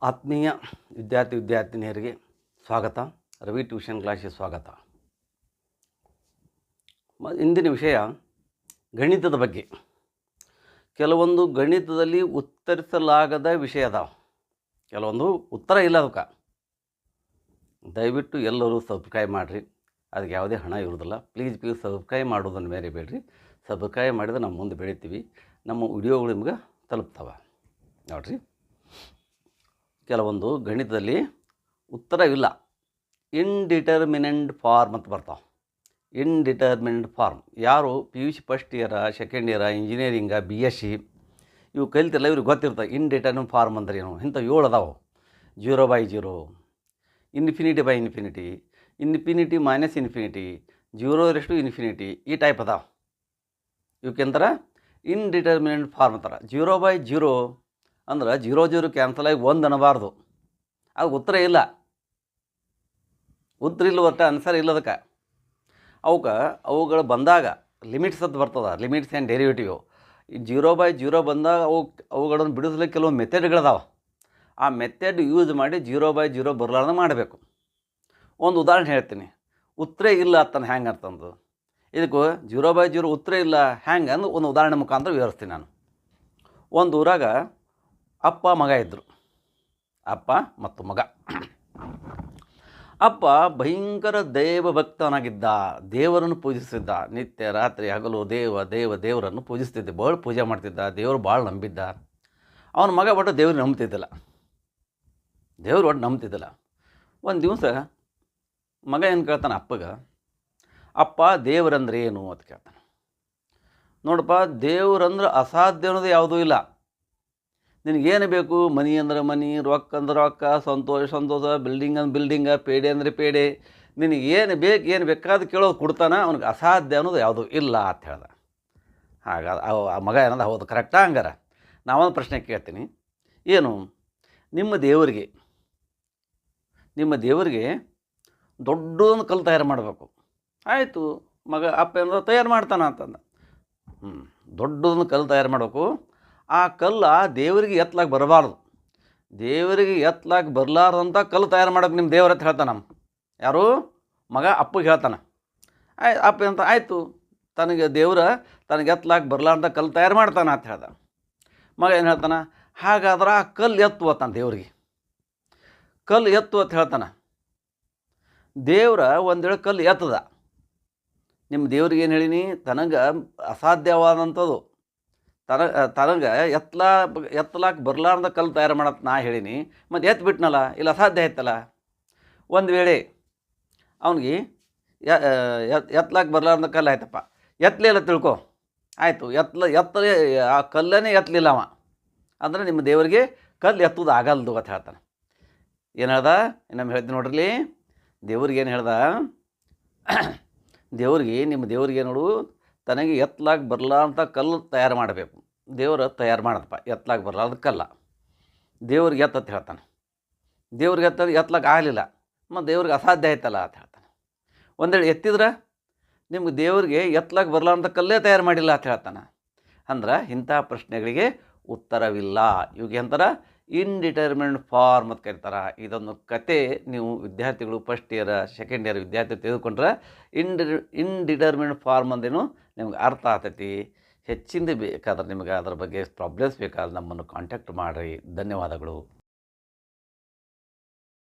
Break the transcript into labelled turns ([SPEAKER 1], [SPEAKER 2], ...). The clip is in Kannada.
[SPEAKER 1] ಆತ್ಮೀಯ ವಿದ್ಯಾರ್ಥಿನಿಯರಿಗೆ ಸ್ವಾಗತ. ರವಿ ಟ್ಯೂಷನ್ ಕ್ಲಾಸಿಗೆ ಸ್ವಾಗತ. ಇಂದಿನ ವಿಷಯ ಗಣಿತದ ಬಗ್ಗೆ. ಕೆಲವೊಂದು ಗಣಿತದಲ್ಲಿ ಉತ್ತರಿಸಲಾಗದ ವಿಷಯ ಅದಾವೆ, ಕೆಲವೊಂದು ಉತ್ತರ ಇಲ್ಲ. ಅದಕ್ಕೆ ದಯವಿಟ್ಟು ಎಲ್ಲರೂ ಸಬ್ಸ್ಕ್ರೈಬ್ ಮಾಡಿರಿ. ಅದಕ್ಕೆ ಯಾವುದೇ ಹಣ ಇರೋದಿಲ್ಲ. ಪ್ಲೀಸ್ ಸಬ್ಸ್ಕ್ರೈಬ್ ಮಾಡೋದನ್ನು ಬೇಡ್ರಿ. ಸಬ್ಸ್ಕ್ರೈಬ್ ಮಾಡಿದ್ರೆ ನಾವು ಮುಂದೆ ಬೆಳಿತೀವಿ, ನಮ್ಮ ವಿಡಿಯೋಗಳು ನಿಮ್ಗೆ ತಲುಪ್ತವೆ. ನೋಡಿರಿ, ಕೆಲವೊಂದು ಗಣಿತದಲ್ಲಿ ಉತ್ತರವಿಲ್ಲ. ಇಂಡಿಟರ್ಮಿನೆಂಟ್ ಫಾರ್ಮ್ ಅಂತ ಬರ್ತಾವೆ. ಇಂಡಿಟರ್ಮಿನೆಂಟ್ ಫಾರ್ಮ್ ಯಾರು PUC first ಇಯರ, second ಇಯರ, engineering, BSc ಇವು ಕಲಿತಿಲ್ಲ, ಇವ್ರಿಗೆ ಗೊತ್ತಿರ್ತವೆ ಇಂಡಿಟರ್ಮಿನೆಂಟ್ ಫಾರ್ಮ್ ಅಂದ್ರೆ ಏನು. ಇಂಥ 7 ಅದಾವೆ. 0/0, ಇನ್ಫಿನಿಟಿ/ಇನ್ಫಿನಿಟಿ, ಇನ್ಫಿನಿಟಿ ಮೈನಸ್ ಇನ್ಫಿನಿಟಿ, 0∞, ಈ ಟೈಪ್ ಅದಾವೆ. ಇವಕ್ಕೆಂತರ ಇಂಡಿಟರ್ಮಿನೆಂಟ್ ಫಾರ್ಮ್ ಅಂತಾರೆ. 0/0 ಅಂದ್ರೆ 0 ಕ್ಯಾನ್ಸಲ್ ಆಗಿ 1 ಅನ್ನಬಾರ್ದು. ಅದು ಉತ್ತರ ಇಲ್ಲ. ಉತ್ತರ ಇಲ್ಲ, ಒಟ್ಟು ಆನ್ಸರ್ ಇಲ್ಲ. ಅದಕ್ಕೆ ಅವುಗಳು ಬಂದಾಗ ಲಿಮಿಟ್ಸ್ ಅಂತ ಬರ್ತದೆ. Limits and derivative. ಈ 0/0 ಬಂದಾಗ ಅವುಗಳನ್ನು ಬಿಡಿಸ್ಲಿಕ್ಕೆ ಕೆಲವು ಮೆಥಡ್ಗಳದಾವೆ. ಆ ಮೆಥಡ್ ಯೂಸ್ ಮಾಡಿ 0/0 ಬರಲಾರ್ದು ಮಾಡಬೇಕು. ಒಂದು ಉದಾಹರಣೆ ಹೇಳ್ತೀನಿ. ಉತ್ತರ ಇಲ್ಲ ಅತ್ತನ ಹ್ಯಾಂಗೆ ಅಂತಂದು. ಇದಕ್ಕೂ 0/0 ಉತ್ತರ ಇಲ್ಲ ಹ್ಯಾಂಗೆ ಅಂದ್ರೆ ಒಂದು ಉದಾಹರಣೆ ಮುಖಾಂತರ ವಿವರಿಸ್ತೀನಿ ನಾನು. ಒಂದು ಊರಾಗ ಅಪ್ಪ ಮಗ ಇದ್ದರು. ಅಪ್ಪ ಮತ್ತು ಮಗ. ಅಪ್ಪ ಭಯಂಕರ ದೇವಭಕ್ತನಾಗಿದ್ದ, ದೇವರನ್ನು ಪೂಜಿಸ್ತಿದ್ದ. ನಿತ್ಯ ರಾತ್ರಿ ಹಗಲು ದೇವರನ್ನು ಪೂಜಿಸ್ತಿದ್ದ, ಭಾಳ ಪೂಜೆ ಮಾಡ್ತಿದ್ದ, ದೇವರು ಭಾಳ ನಂಬಿದ್ದ. ಅವನ ಮಗ ಒಟ್ಟು ದೇವ್ರಿಗೆ ನಂಬ್ತಿದ್ದಿಲ್ಲ. ಒಂದು ದಿವಸ ಮಗ ಏನು ಕೇಳ್ತಾನೆ ಅಪ್ಪಗೆ, ಅಪ್ಪ ದೇವರಂದ್ರೆ ಏನು ಅಂತ ಕೇಳ್ತಾನೆ. ನೋಡಪ್ಪ, ದೇವ್ರಂದ್ರೆ ಅಸಾಧ್ಯ ಅನ್ನೋದು ಯಾವುದೂ ಇಲ್ಲ. ನಿನಗೇನು ಬೇಕು? ಮನಿ ಅಂದ್ರೆ ಮನಿ, ರೊಕ್ಕ ಅಂದ್ರೆ ರೊಕ್ಕ, ಸಂತೋಷ, ಬಿಲ್ಡಿಂಗ್ ಅಂದ್ರೆ ಬಿಲ್ಡಿಂಗ, ಪೇಡೆ ಅಂದರೆ ಪೇಡೆ. ನಿನಗೇನು ಬೇಕು, ಏನು ಬೇಕಾದ ಕೇಳೋದು ಕೊಡ್ತಾನೆ. ಅವ್ನಿಗೆ ಅಸಾಧ್ಯ ಅನ್ನೋದು ಯಾವುದೂ ಇಲ್ಲ ಅಂತ ಹೇಳ್ದ. ಆ ಮಗ ಏನಂದ, ಹೌದು ಕರೆಕ್ಟಾ? ಹಂಗಾರ ನಾವೊಂದು ಪ್ರಶ್ನೆ ಕೇಳ್ತೀನಿ. ಏನು, ನಿಮ್ಮ ದೇವರಿಗೆ ದೊಡ್ಡದೊಂದು ಕಲ್ಲು ತಯಾರು ಮಾಡಬೇಕು. ಆಯಿತು, ಮಗ ಅಪ್ಪ ಏನಾದ್ರು ತಯಾರು ಮಾಡ್ತಾನೆ ಅಂತಂದ. ದೊಡ್ಡದೊಂದು ಕಲ್ಲು ತಯಾರು ಮಾಡಬೇಕು. ಆ ಕಲ್ಲು ದೇವರಿಗೆ ಎತ್ತಲಾಗಿ ಬರಬಾರ್ದು. ದೇವರಿಗೆ ಎತ್ತಲಾಗಿ ಬರಲಾರ್ದಂಥ ಕಲ್ಲು ತಯಾರು ಮಾಡೋಕೆ ನಿಮ್ಮ ದೇವ್ರ ಅಂತ ಹೇಳ್ತಾನೆ. ಯಾರು? ಮಗ ಅಪ್ಪಗೆ ಹೇಳ್ತಾನೆ. ಅಪ್ಪ ಅಂತ ಆಯಿತು, ತನಗೆ ಎತ್ತಲಾಗಿ ಬರಲಾರ್ದಂಥ ಕಲ್ಲು ತಯಾರು ಮಾಡ್ತಾನೆ ಅಂತ ಹೇಳ್ದ. ಮಗ ಏನು ಹೇಳ್ತಾನೆ, ಹಾಗಾದ್ರೆ ಆ ಕಲ್ಲು ಎತ್ತು ಅಂತಾನೆ ದೇವ್ರಿಗೆ. ಕಲ್ಲು ಎತ್ತು ಅಂತ ಹೇಳ್ತಾನೆ. ದೇವ್ರ ಒಂದು ವೇಳೆ ಕಲ್ಲು ಎತ್ತದ, ನಿಮ್ಮ ದೇವ್ರಿಗೆ ಏನು ಹೇಳೀನಿ, ತನಗೆ ಅಸಾಧ್ಯವಾದಂಥದ್ದು, ತನಗೆ ಎತ್ತಲಾಕ ಬರಲಾರ್ದ ಕಲ್ಲು ತಯಾರು ಮಾಡತ್ತೆ ನಾ ಹೇಳೀನಿ. ಮತ್ತು ಎತ್ಬಿಟ್ನಲ್ಲ, ಇಲ್ಲ ಅಸಾಧ್ಯ ಆಯ್ತಲ್ಲ. ಒಂದು ವೇಳೆ ಅವನಿಗೆ ಎತ್ತಲಾಕ ಬರಲಾರ್ದ ಕಲ್ಲು ಆಯ್ತಪ್ಪ, ಎತ್ತಲಿಲ್ಲ ತಿಳ್ಕೊ, ಆಯಿತು, ಎತ್ತಲೇ ಆ ಕಲ್ಲನೇ ಎತ್ತಲಿಲ್ಲ ಅವ ಅಂದರೆ ನಿಮ್ಮ ದೇವರಿಗೆ ಕಲ್ಲು ಎತ್ತುವುದು ಆಗಲ್ದು ಅಂತ ಹೇಳ್ತಾನೆ. ಏನು ಹೇಳ್ದ? ಇನ್ನೊಮ್ಮೆ ಹೇಳ್ತೀನಿ ನೋಡ್ರಿ. ದೇವ್ರಿಗೆ ಏನು ಹೇಳ್ದ? ನಿಮ್ಮ ದೇವ್ರಿಗೆ ನೋಡು, ತನಗೆ ಎತ್ತಲಾಗ ಬರಲಾರ್ದ ಕಲ್ಲು ತಯಾರು ಮಾಡಬೇಕು. ದೇವರು ತಯಾರು ಮಾಡದಪ್ಪ ಎತ್ತಲಾಗ ಬರಲಾರ್ದ ಕಲ್ಲ. ದೇವ್ರಿಗೆ ಎತ್ತಂತ ಹೇಳ್ತಾನೆ. ದೇವ್ರಿಗೆ ಎತ್ತಲಾಗ ಆಗಲಿಲ್ಲ, ಮತ್ತು ದೇವ್ರಿಗೆ ಅಸಾಧ್ಯ ಆಯ್ತಲ್ಲ ಅಂತ ಹೇಳ್ತಾನೆ. ಒಂದೇಳಿ ಎತ್ತಿದ್ರೆ ನಿಮ್ಗೆ ದೇವ್ರಿಗೆ ಎತ್ತಲಾಗ ಬರಲಾರ್ದ ಕಲ್ಲೇ ತಯಾರು ಮಾಡಿಲ್ಲ ಅಂತ ಹೇಳ್ತಾನೆ. ಅಂದ್ರೆ ಇಂಥ ಪ್ರಶ್ನೆಗಳಿಗೆ ಉತ್ತರವಿಲ್ಲ. ಇವಾಗ ಅಂತಾರೆ ಇಂಡಿಟರ್ಮಿನೆಂಟ್ ಫಾರ್ಮ್ ಅಂತ ಕರೀತಾರೆ. ಇದೊಂದು ಕತೆ ನೀವು ವಿದ್ಯಾರ್ಥಿಗಳು ಫಸ್ಟ್ ಇಯರ್, ಸೆಕೆಂಡ್ ಇಯರ್ ವಿದ್ಯಾರ್ಥಿ ತೆಗೆದುಕೊಂಡ್ರೆ ಇಂಡಿಟರ್ಮಿನೆಂಟ್ ಫಾರ್ಮ್ ಅಂದೇನು ನಿಮ್ಗೆ ಅರ್ಥ ಆಗ್ತೈತಿ. ಹೆಚ್ಚಿಂದ ಬೇಕಾದ್ರೆ ನಿಮಗೆ ಅದರ ಬಗ್ಗೆ ಪ್ರಾಬ್ಲಮ್ಸ್ ಬೇಕಾದ್ರೆ ನಮ್ಮನ್ನು ಕಾಂಟ್ಯಾಕ್ಟ್ ಮಾಡಿರಿ. ಧನ್ಯವಾದಗಳು.